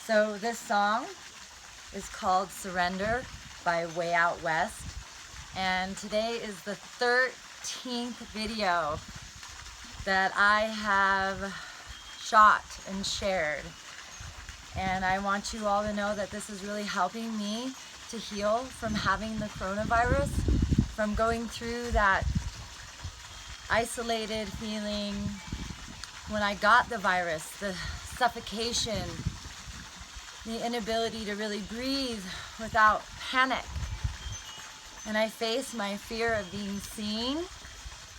So this song is called Surrender by Way Out West. And today is the 13th video that I have shot and shared. And I want you all to know that this is really helping me to heal from having the coronavirus, from going through that isolated feeling when I got the virus, the suffocation, the inability to really breathe without panic. And I faced my fear of being seen,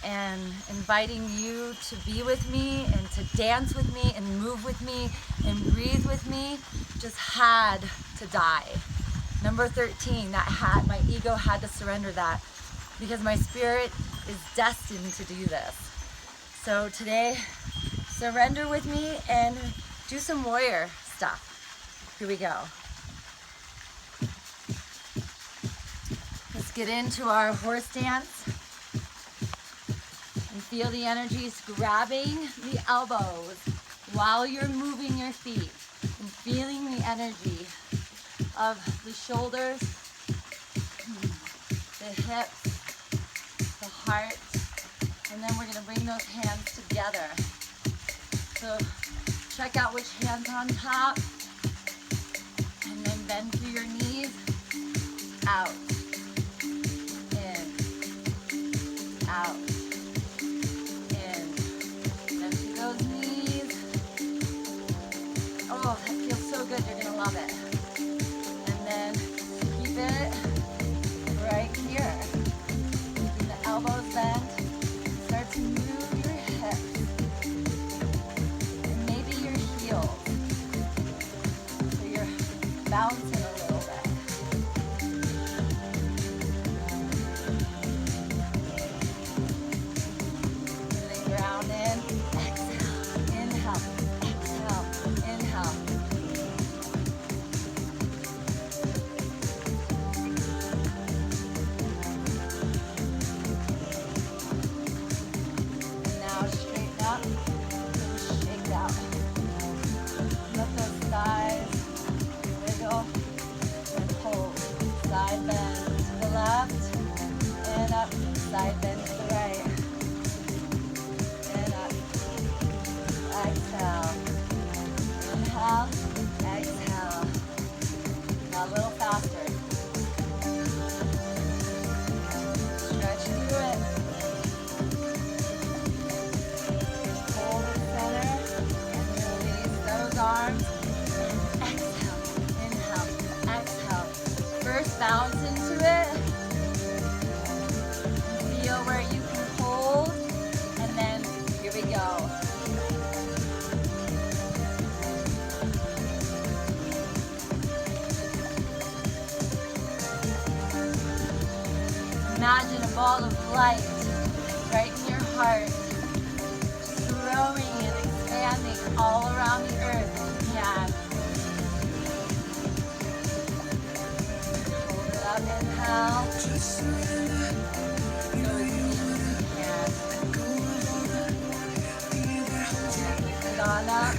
and inviting you to be with me and to dance with me and move with me and breathe with me just had to die. Number 13, my ego had to surrender that, because my spirit is destined to do this. So today, surrender with me and do some warrior stuff. Here we go. Let's get into our horse dance and feel the energies grabbing the elbows while you're moving your feet and feeling the energy of the shoulders, the hips, the heart, and then we're going to bring those hands together. So check out which hand's on top, and then bend through your knees, out, in, out, in, bend through those knees. Oh, that feels so good, you're going to love it. And then keep it right here. Keeping the elbows bent. Start to move your hips. And maybe your heels. So you're bouncing a little bit. And then ground in. Exhale. Inhale. Exhale. Inhale. Side bend to the left, and up, side bend to the right, and up, exhale, inhale, exhale, now a little faster, stretch through it, hold the center, and release those arms, exhale, inhale, exhale. First, bounce into it. Feel where you can hold, and then here we go. Imagine a ball of light right in your heart, just growing and expanding all around the earth if you can. Inhale. Just surrender. Go as deep as you can. Lift it on up.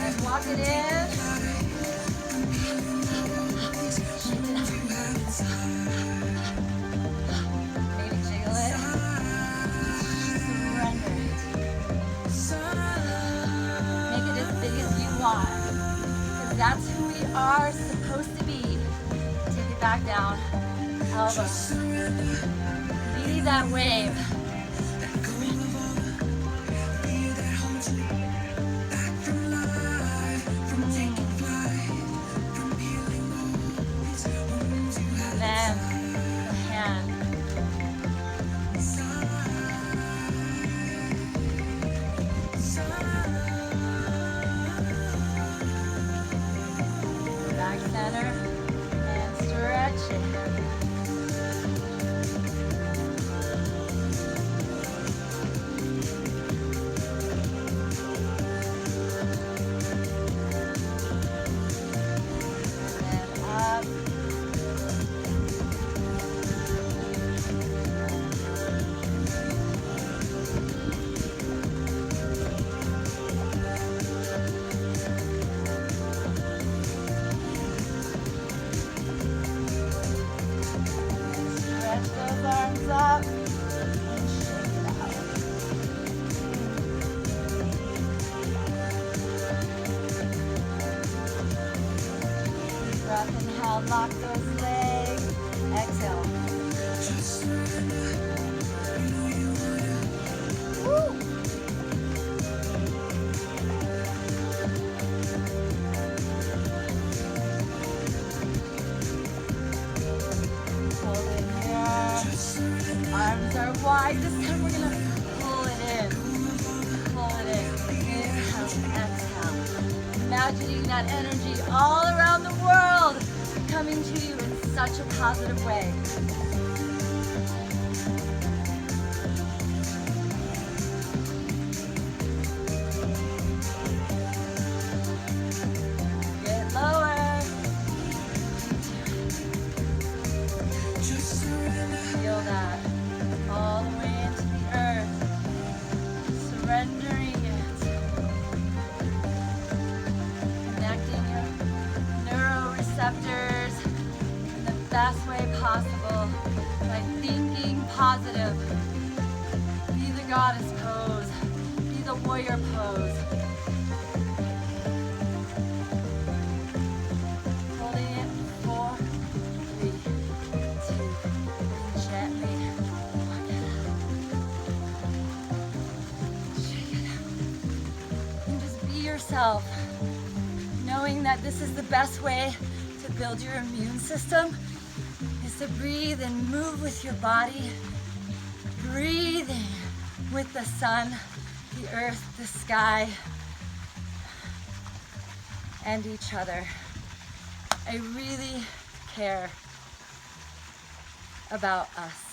And walk it in. Maybe jiggle it. Surrender. Make it as big as you want. Because that's who we are supposed to be. Back down, elbows. Be that wave. And then the hand. Back center. Stretch it. up, inhale, lock those legs. Exhale. Woo. Hold it here. Arms are wide. This time we're gonna pull it in. Pull it in. Inhale, exhale. Imagining that energy all around the world coming to you in such a positive way. Get lower. Feel that all the way into the earth. Surrendering it. Connecting your neuroreceptors in the best way possible by thinking positive. Be the goddess pose. Be the warrior pose. Holding it. 4, 3, 2. And gently walk it out. Shake it out. And just be yourself. Knowing that this is the best way to build your immune system is to breathe and move with your body, breathing with the sun, the earth, the sky, and each other. I really care about us.